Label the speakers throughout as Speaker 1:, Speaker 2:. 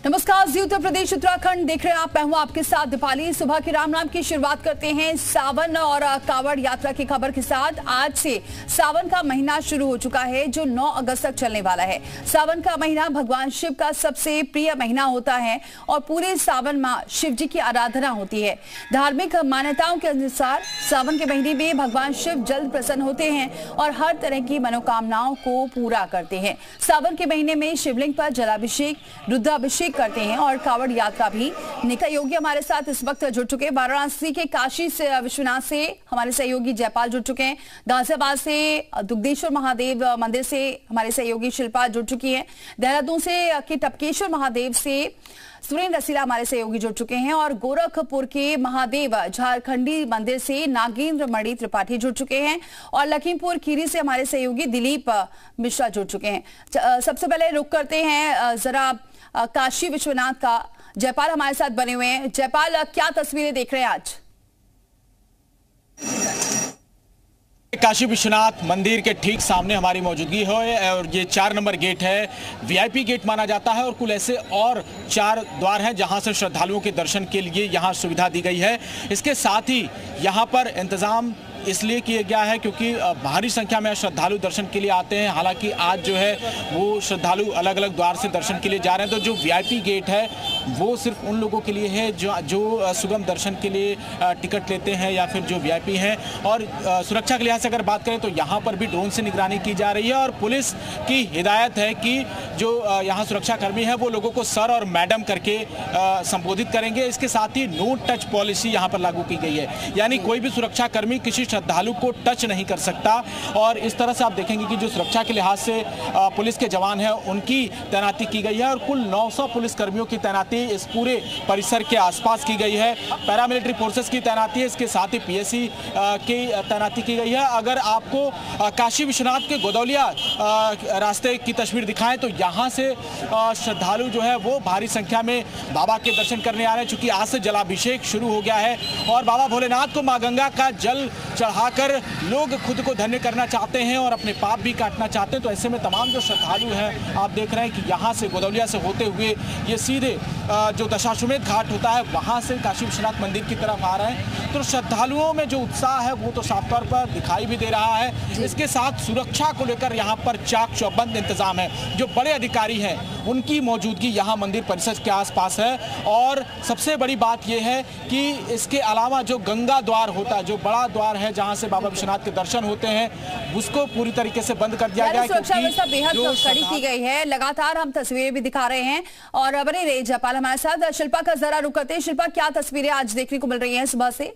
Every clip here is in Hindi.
Speaker 1: नमस्कार जी, उत्तर प्रदेश उत्तराखंड देख रहे हैं आप। मैं हूं आपके साथ दीपाली। सुबह के राम नाम की शुरुआत करते हैं सावन और कावड़ यात्रा की खबर के साथ। आज से सावन का महीना शुरू हो चुका है जो 9 अगस्त तक चलने वाला है। सावन का महीना भगवान शिव का सबसे प्रिय महीना होता है और पूरे सावन माह शिव जी की आराधना होती है। धार्मिक मान्यताओं के अनुसार सावन के महीने में भगवान शिव जल्द प्रसन्न होते हैं और हर तरह की मनोकामनाओं को पूरा करते हैं। सावन के महीने में शिवलिंग पर जलाभिषेक, रुद्राभिषेक करते हैं और कावड़ यात्रा भी निकल। सहयोगी हमारे साथ इस वक्त जुड़ चुके हैं। वाराणसी के काशी से विश्वनाथ से हमारे सहयोगी जयपाल जुड़ चुके हैं। गाजियाबाद से दुग्धेश्वर महादेव मंदिर से हमारे सहयोगी शिल्पा जुड़ चुकी है। देहरादून से के टपकेश्वर महादेव से सुरेंद्र रसीला हमारे सहयोगी जुड़ चुके हैं और गोरखपुर के महादेव झारखंडी मंदिर से नागेंद्र मणि त्रिपाठी जुड़ चुके हैं और लखीमपुर खीरी से हमारे सहयोगी दिलीप मिश्रा जुड़ चुके हैं। सबसे पहले रुक करते हैं जरा काशी विश्वनाथ का। जयपाल हमारे साथ बने हुए हैं। जयपाल, क्या तस्वीरें देख रहे हैं आज?
Speaker 2: काशी विश्वनाथ मंदिर के ठीक सामने हमारी मौजूदगी है और ये 4 नंबर गेट है, वीआईपी गेट माना जाता है और कुल ऐसे और 4 द्वार हैं जहां से श्रद्धालुओं के दर्शन के लिए यहां सुविधा दी गई है। इसके साथ ही यहां पर इंतजाम इसलिए किया गया है क्योंकि भारी संख्या में श्रद्धालु दर्शन के लिए आते हैं। हालांकि आज जो है वो श्रद्धालु अलग अलग द्वार से दर्शन के लिए जा रहे हैं, तो जो वीआईपी गेट है वो सिर्फ उन लोगों के लिए है जो सुगम दर्शन के लिए टिकट लेते हैं या फिर जो वीआईपी हैं। और सुरक्षा के लिहाज से अगर बात करें तो यहाँ पर भी ड्रोन से निगरानी की जा रही है और पुलिस की हिदायत है कि जो यहाँ सुरक्षाकर्मी है वो लोगों को सर और मैडम करके संबोधित करेंगे। इसके साथ ही नो टच पॉलिसी यहाँ पर लागू की गई है, यानी कोई भी सुरक्षाकर्मी किसी श्रद्धालु को टच नहीं कर सकता। और इस तरह से आप देखेंगे कि जो सुरक्षा के लिहाज से पुलिस के जवान हैं उनकी तैनाती की गई है और कुल 900 पुलिस कर्मियों की तैनाती इस पूरे परिसर के आसपास की गई है। पैरामिलिट्री फोर्सेस की तैनाती है, इसके साथ ही पीएसी की तैनाती की गई है। अगर आपको काशी विश्वनाथ के गोदौलिया रास्ते की तस्वीर दिखाएं तो यहाँ से श्रद्धालु जो है वो भारी संख्या में बाबा के दर्शन करने आ रहे हैं। चूंकि आज से जलाभिषेक शुरू हो गया है और बाबा भोलेनाथ को माँ गंगा का जल चढ़ाकर लोग खुद को धन्य करना चाहते हैं और अपने पाप भी काटना चाहते हैं। तो ऐसे में तमाम जो श्रद्धालु हैं आप देख रहे हैं कि यहाँ से गोदौलिया से होते हुए ये सीधे जो दशाश्वमेध घाट होता है वहाँ से काशी विश्वनाथ मंदिर की तरफ आ रहे हैं। तो श्रद्धालुओं में जो उत्साह है वो तो साफ तौर पर दिखाई भी दे रहा है। इसके साथ सुरक्षा को लेकर यहाँ पर चाक चौबंद इंतजाम है। जो बड़े अधिकारी हैं उनकी मौजूदगी यहाँ मंदिर परिसर के आसपास है। और सबसे बड़ी बात यह है कि इसके अलावा जो गंगा द्वार होता है, जो बड़ा द्वार है जहाँ से बाबा विश्वनाथ के दर्शन होते हैं, उसको पूरी तरीके से बंद कर दिया गया है।
Speaker 1: सुरक्षा व्यवस्था बेहद कड़ी की गई है। लगातार हम तस्वीरें भी दिखा रहे हैं और बने रहे जयपाल हमारे साथ। शिल्पा का जरा रुक करते हैं। शिल्पा, क्या तस्वीरें आज देखने को मिल रही हैं सुबह से?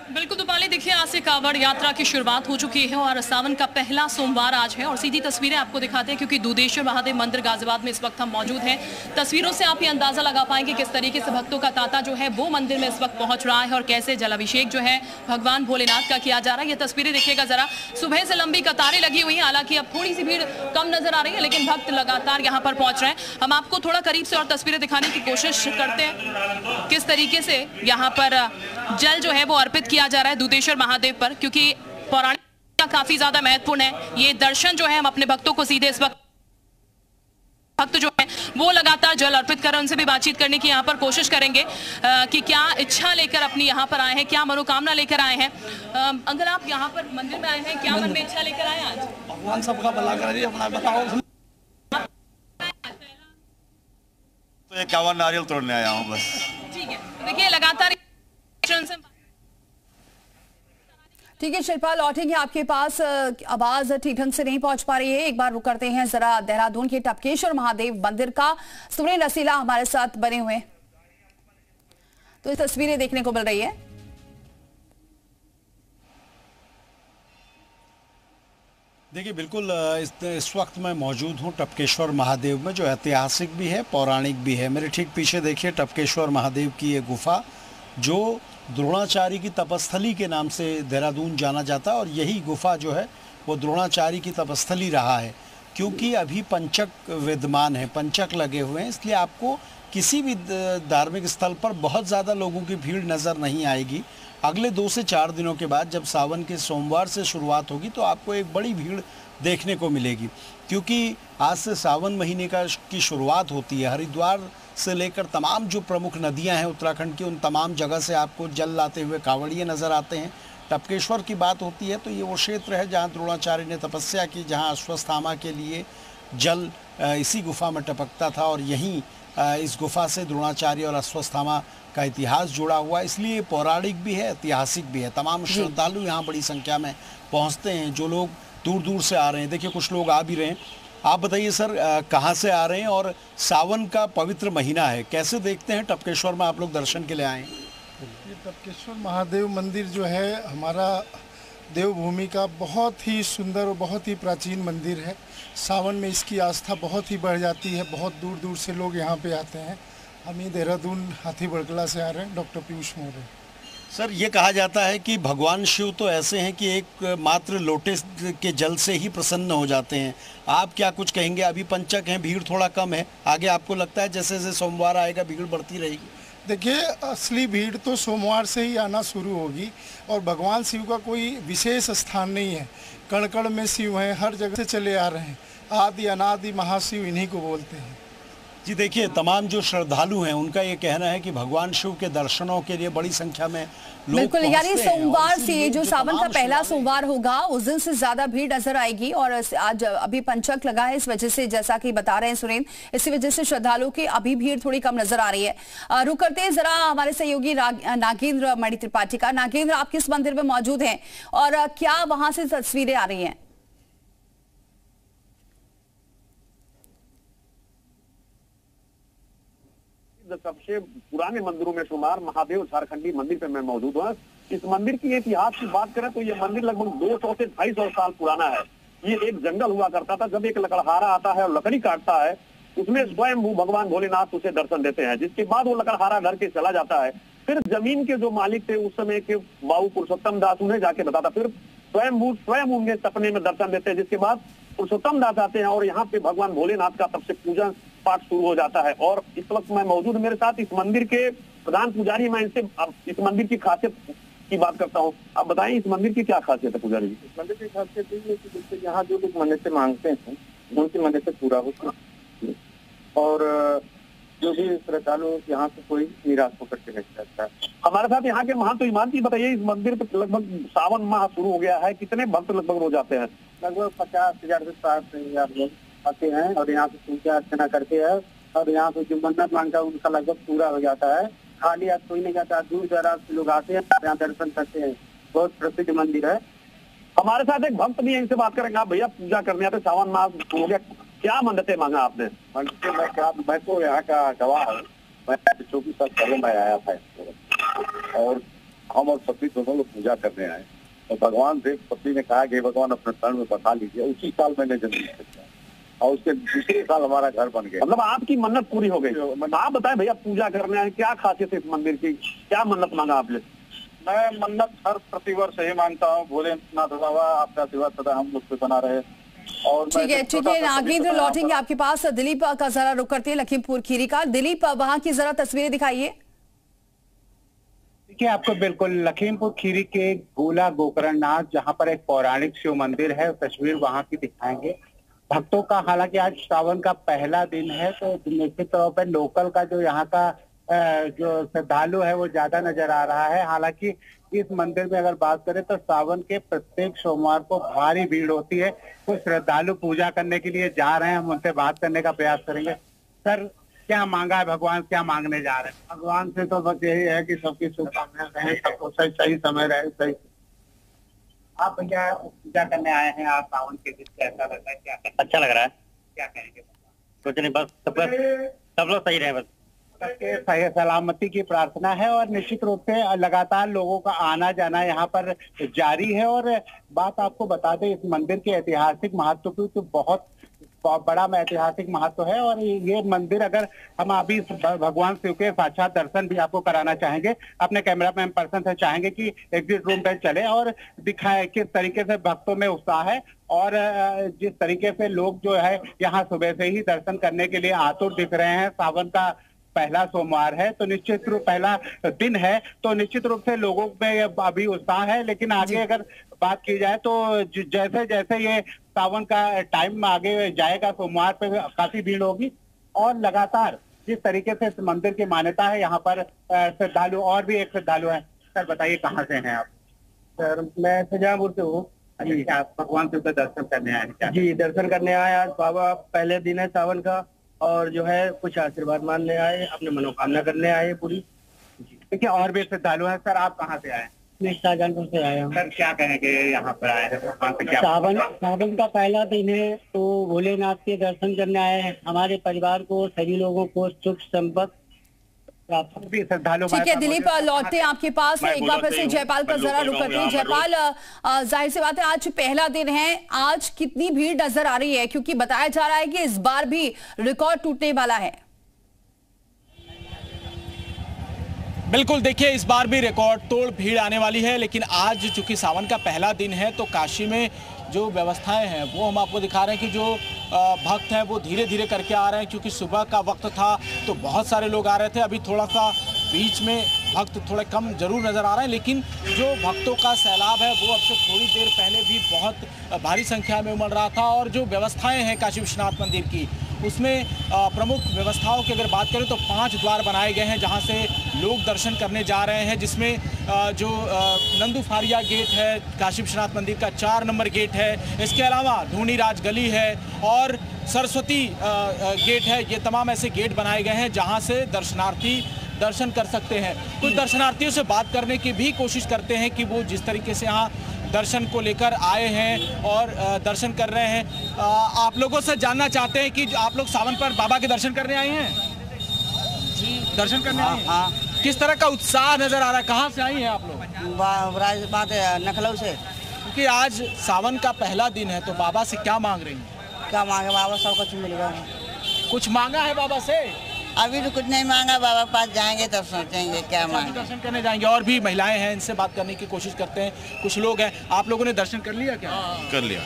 Speaker 3: बिल्कुल दीपाली, देखिए आज से कावड़ यात्रा की शुरुआत हो चुकी है और सावन का पहला सोमवार आज है और सीधी तस्वीरें आपको दिखाते हैं क्योंकि दुग्धेश्वर महादेव मंदिर गाजियाबाद में इस वक्त हम मौजूद हैं। तस्वीरों से आप ये अंदाजा लगा पाएंगे किस तरीके से भक्तों का तांता जो है वो मंदिर में इस वक्त पहुंच रहा है और कैसे जलाभिषेक जो है भगवान भोलेनाथ का किया जा रहा है। ये तस्वीरें देखिएगा जरा, सुबह से लंबी कतारें लगी हुई हैं। हालांकि अब थोड़ी सी भीड़ कम नजर आ रही है लेकिन भक्त लगातार यहाँ पर पहुंच रहे हैं। हम आपको थोड़ा करीब से और तस्वीरें दिखाने की कोशिश करते हैं किस तरीके से यहाँ पर जल जो है वो अर्पित किया जा रहा है दुग्धेश्वर महादेव पर, क्योंकि पौराणिक का काफी ज्यादा महत्वपूर्ण है। ये दर्शन जो है हम अपने भक्तों को सीधे इस वक्त भक्त जो है वो लगातार जल अर्पित कर रहे हैं। उनसे भी बातचीत करने की यहाँ पर कोशिश करेंगे कि क्या इच्छा लेकर अपनी यहाँ पर आए हैं, क्या मनोकामना लेकर आए हैं। अंकल, आप यहाँ पर मंदिर में आए हैं, क्या मन में इच्छा लेकर आए आज?
Speaker 4: भगवान सबका भला करे, अपना बताओ। तो ये 51 नारियल तोड़ने आया हूँ बस।
Speaker 3: ठीक है, देखिए लगातार
Speaker 1: ठीक है शिल्पा, लौटेंगे आपके पास। आवाज ठीक ढंग से नहीं पहुंच पा रही है। एक बार रुक करते हैं जरा देहरादून के टपकेश्वर महादेव मंदिर का। सुरेंद्र रसीला हमारे साथ बने हुए, तो ये तस्वीरें देखने को मिल रही है।
Speaker 5: देखिए बिल्कुल इस वक्त मैं मौजूद हूँ टपकेश्वर महादेव में, जो ऐतिहासिक भी है, पौराणिक भी है। मेरे ठीक पीछे देखिए टपकेश्वर महादेव की ये गुफा जो द्रोणाचार्य की तपस्थली के नाम से देहरादून जाना जाता है और यही गुफा जो है वो द्रोणाचार्य की तपस्थली रहा है। क्योंकि अभी पंचक विद्यमान है, पंचक लगे हुए हैं, इसलिए आपको किसी भी धार्मिक स्थल पर बहुत ज़्यादा लोगों की भीड़ नज़र नहीं आएगी। अगले 2 से 4 दिनों के बाद जब सावन के सोमवार से शुरुआत होगी तो आपको एक बड़ी भीड़ देखने को मिलेगी, क्योंकि आज से सावन महीने की शुरुआत होती है। हरिद्वार से लेकर तमाम जो प्रमुख नदियां हैं उत्तराखंड की, उन तमाम जगह से आपको जल लाते हुए कांवड़िए नजर आते हैं। टपकेश्वर की बात होती है तो ये वो क्षेत्र है जहाँ द्रोणाचार्य ने तपस्या की, जहाँ अश्वत्थामा के लिए जल इसी गुफा में टपकता था, और यहीं इस गुफा से द्रोणाचार्य और अश्वत्थामा का इतिहास जुड़ा हुआ, इसलिए पौराणिक भी है, ऐतिहासिक भी है। तमाम श्रद्धालु यहाँ बड़ी संख्या में पहुँचते हैं, जो लोग दूर दूर से आ रहे हैं। देखिए कुछ लोग आ भी रहे हैं। आप बताइए सर, कहाँ से आ रहे हैं, और सावन का पवित्र महीना है, कैसे देखते हैं टपकेश्वर में आप लोग दर्शन के लिए आए?
Speaker 6: ये टपकेश्वर महादेव मंदिर जो है हमारा देवभूमि का बहुत ही सुंदर और बहुत ही प्राचीन मंदिर है। सावन में इसकी आस्था बहुत ही बढ़ जाती है, बहुत दूर दूर से लोग यहाँ पे आते हैं। हम ही देहरादून हाथी बड़कला से आ रहे हैं, डॉक्टर पीयूष मौर्य।
Speaker 5: सर, ये कहा जाता है कि भगवान शिव तो ऐसे हैं कि एक मात्र लोटे के जल से ही प्रसन्न हो जाते हैं। आप क्या कुछ कहेंगे? अभी पंचक हैं, भीड़ थोड़ा कम है, आगे आपको लगता है जैसे जैसे सोमवार आएगा भीड़ बढ़ती रहेगी?
Speaker 6: देखिए, असली भीड़ तो सोमवार से ही आना शुरू होगी, और भगवान शिव का कोई विशेष स्थान नहीं है। कण कण में शिव हैं, हर जगह से चले आ रहे हैं। आदि अनादि महाशिव इन्हीं को बोलते हैं।
Speaker 5: जी देखिए, तमाम जो श्रद्धालु हैं उनका ये कहना है कि भगवान शिव के दर्शनों के लिए बड़ी संख्या में लोग
Speaker 1: बिल्कुल, यानी सोमवार से जो सावन का पहला
Speaker 5: श्रद्धालु
Speaker 1: सोमवार होगा उस दिन से ज्यादा भीड़ नजर आएगी। और आज अभी पंचक लगा है, इस वजह से जैसा कि बता रहे हैं सुरेंद्र, इसी वजह से श्रद्धालुओं की अभी भीड़ थोड़ी कम नजर आ रही है। रुक करते हैं जरा हमारे सहयोगी नागेंद्र मणि त्रिपाठी का। नागेंद्र, आप किस मंदिर में मौजूद हैं और क्या वहां से तस्वीरें आ रही हैं?
Speaker 7: सबसे पुराने मंदिरों में शुमार महादेव झारखंडी मंदिर पे मैं मौजूद हूँ। इस मंदिर की इतिहास की बात करें तो ये मंदिर लगभग 200 से 250 साल पुराना है। ये एक जंगल हुआ करता था। जब एक लकड़हारा आता है और लकड़ी काटता है, उसमें स्वयं भगवान भोलेनाथ उसे दर्शन देते हैं, जिसके बाद वो लकड़हारा घर के चला जाता है। फिर जमीन के जो मालिक थे उस समय के बाबू पुरुषोत्तम दास उन्हें जाके बताता, फिर स्वयं उन्हें सपने में दर्शन देते हैं, जिसके बाद पुरुषोत्तम दास आते हैं और यहाँ पे भगवान भोलेनाथ का तब से पूजन पाठ शुरू हो जाता है। और इस वक्त मैं मौजूद, मेरे साथ इस मंदिर के प्रधान पुजारी, मैं इनसे इस मंदिर की खासियत की बात करता हूँ। आप बताएं इस मंदिर की क्या खासियत है पुजारी जी?
Speaker 8: इस मंदिर की खासियत ये है कि जैसे यहाँ जो लोग मन्नतें मांगते हैं उनकी मन्नतें पूरा होती है, और जो भी श्रद्धालु यहाँ से कोई निराश होकर के नहीं जाता है।
Speaker 7: हमारे साथ यहाँ के महंत ईमान जी, बताइए इस मंदिर पे लगभग सावन माह शुरू हो गया है, कितने भक्त लगभग रोज आते हैं?
Speaker 8: लगभग 50,000 से 60,000 लोग आते हैं और यहाँ से पूजा अर्चना करते हैं, और यहाँ पे जो मन्नत मांगता है उनका लगभग पूरा हो जाता है। खाली आज कोई नहीं जाता, दूर दराज से लोग आते हैं, यहाँ दर्शन करते हैं। बहुत प्रसिद्ध मंदिर है।
Speaker 7: हमारे साथ एक भक्त भी है, इनसे बात करेंगे। आप भैया पूजा करने आते, सावन माह हो गया, क्या मन्नतें मांगा आपने?
Speaker 8: मैं तो यहाँ का गवाह हूँ। मैं 24 साल पहले मैं आया था और हम और पत्नी दोनों लोग पूजा करने आए, तो भगवान से पत्नी ने कहा कि भगवान अपने शरण में बसा लीजिए। उसी साल मैंने जन्म लिया और उसके दूसरे साल हमारा घर बन गया।
Speaker 7: मतलब आपकी मन्नत पूरी हो गई। आप बताएं भैया, पूजा करने आए, क्या खासियत है इस मंदिर की, क्या मन्नत मांगा आपने?
Speaker 8: मैं मन्नत हर प्रतिवर्ष यही मांगता हूँ, भोलेनाथ बाबा आपका आशीर्वाद सदा हम लोग पे बना रहे। और
Speaker 1: ठीक है नागेंद्र, लौटेंगे आपके पास। दिलीप का जरा रुक करते हैं लखीमपुर खीरी का। दिलीप, वहां की जरा तस्वीरें दिखाइए।
Speaker 9: देखिए, आपको बिल्कुल लखीमपुर खीरी के गोला गोकरणनाथ, जहां पर एक पौराणिक शिव मंदिर है, तस्वीर वहां की दिखाएंगे। भक्तों का, हालांकि आज सावन का पहला दिन है, तो निश्चित तौर पर लोकल का जो यहाँ का जो श्रद्धालु है वो ज्यादा नजर आ रहा है। हालांकि इस मंदिर में अगर बात करें तो सावन के प्रत्येक सोमवार को भारी भीड़ होती है। कुछ श्रद्धालु पूजा करने के लिए जा रहे हैं, हम उनसे बात करने का प्रयास करेंगे। सर, क्या मांगा है भगवान, क्या मांगने जा रहे हैं?
Speaker 8: भगवान से तो बस यही है कि सबकी शुभकामनाएं रहे, सबको सही समय रहे, सही।
Speaker 9: आप भैया पूजा करने आए हैं, आप सावन के दिन कैसा लग रहा है, क्या
Speaker 7: अच्छा लग रहा है?
Speaker 9: क्या कहेंगे?
Speaker 7: कुछ नहीं, बस सब लोग सही रहे, बस
Speaker 9: सबके सही सलामती की प्रार्थना है। और निश्चित रूप से लगातार लोगों का आना जाना यहाँ पर जारी है। और बात आपको बता दें, इस मंदिर के ऐतिहासिक महत्व की तो बहुत बड़ा ऐतिहासिक महत्व है। और ये मंदिर, अगर हम अभी भगवान शिव के साक्षात दर्शन भी आपको कराना चाहेंगे, अपने कैमरामैन पर्सन से चाहेंगे कि एग्जिट रूम पे चले और दिखाए किस तरीके से भक्तों में उत्साह है, और जिस तरीके से लोग जो है यहाँ सुबह से ही दर्शन करने के लिए आतुर दिख रहे हैं। सावन का पहला सोमवार है तो निश्चित रूप पहला दिन है तो निश्चित रूप से लोगों में अभी उत्साह है, लेकिन आगे अगर बात की जाए तो जैसे जैसे ये सावन का टाइम आगे जाएगा सोमवार पे काफी भीड़ होगी और लगातार जिस तरीके से इस मंदिर की मान्यता है यहाँ पर श्रद्धालु और भी एक श्रद्धालु है। सर बताइए कहाँ से हैं आप?
Speaker 10: सर मैं शाहजहांपुर से हूँ।
Speaker 9: आप भगवान शिव का दर्शन करने आए हैं क्या?
Speaker 10: जी दर्शन करने आए, आज बाबा पहले दिन है सावन का और जो है कुछ आशीर्वाद मानने आए, अपने मनोकामना करने आए पूरी।
Speaker 9: देखिए और भी श्रद्धालु हैं। सर आप कहाँ से आए?
Speaker 10: मैं शाहजहांपुर से आया हूँ।
Speaker 9: सर क्या कहेंगे यहाँ पर आए हैं भगवान से क्या?
Speaker 10: सावन का पहला दिन है तो भोलेनाथ के दर्शन करने आए हैं। हमारे परिवार को सभी लोगों को सुख संपत्ति
Speaker 9: श्रद्धालु।
Speaker 1: ठीक है दिलीप, लौटते हैं आपके पास। एक बार फिर से जयपाल पर जरा रुक करते हैं। जयपाल, जाहिर सी बात है आज पहला दिन है, आज कितनी भीड़ नजर आ रही है, क्योंकि बताया जा रहा है कि इस बार भी रिकॉर्ड टूटने वाला है?
Speaker 2: बिल्कुल, देखिए इस बार भी रिकॉर्ड तोड़ भीड़ आने वाली है, लेकिन आज चूंकि सावन का पहला दिन है तो काशी में जो व्यवस्थाएं हैं वो हम आपको दिखा रहे हैं कि जो भक्त हैं वो धीरे धीरे करके आ रहे हैं, क्योंकि सुबह का वक्त था तो बहुत सारे लोग आ रहे थे। अभी थोड़ा सा बीच में भक्त थोड़े कम जरूर नजर आ रहे हैं, लेकिन जो भक्तों का सैलाब है वो अब से थोड़ी देर पहले भी बहुत भारी संख्या में उमड़ रहा था। और जो व्यवस्थाएं हैं काशी विश्वनाथ मंदिर की, उसमें प्रमुख व्यवस्थाओं की अगर बात करें तो 5 द्वार बनाए गए हैं जहां से लोग दर्शन करने जा रहे हैं, जिसमें जो नंदूफारिया गेट है काशी विश्वनाथ मंदिर का 4 नंबर गेट है, इसके अलावा ढूंढी राज गली है और सरस्वती गेट है। ये तमाम ऐसे गेट बनाए गए हैं जहां से दर्शनार्थी दर्शन कर सकते हैं। कुछ दर्शनार्थियों से बात करने की भी कोशिश करते हैं कि वो जिस तरीके से यहाँ दर्शन को लेकर आए हैं और दर्शन कर रहे हैं। आप लोगों से जानना चाहते हैं कि आप लोग सावन पर बाबा के दर्शन करने आए हैं? जी दर्शन करने आए हैं। हाँ। किस तरह का उत्साह नजर आ रहा है? कहाँ से आई हैं आप लोग?
Speaker 10: लखनऊ से।
Speaker 2: क्योंकि आज सावन का पहला दिन है तो बाबा से क्या मांग रही हैं?
Speaker 10: क्या मांगे बाबा? सब कुछ मिलेगा।
Speaker 2: कुछ मांगा है बाबा से?
Speaker 10: अभी तो कुछ नहीं मांगा, बाबा पास जाएंगे तब सोचेंगे क्या मांगे।
Speaker 2: दर्शन करने जाएंगे। और भी महिलाएं हैं, इनसे बात करने की कोशिश करते हैं। कुछ लोग हैं, आप लोगों ने दर्शन कर लिया क्या?
Speaker 4: कर लिया।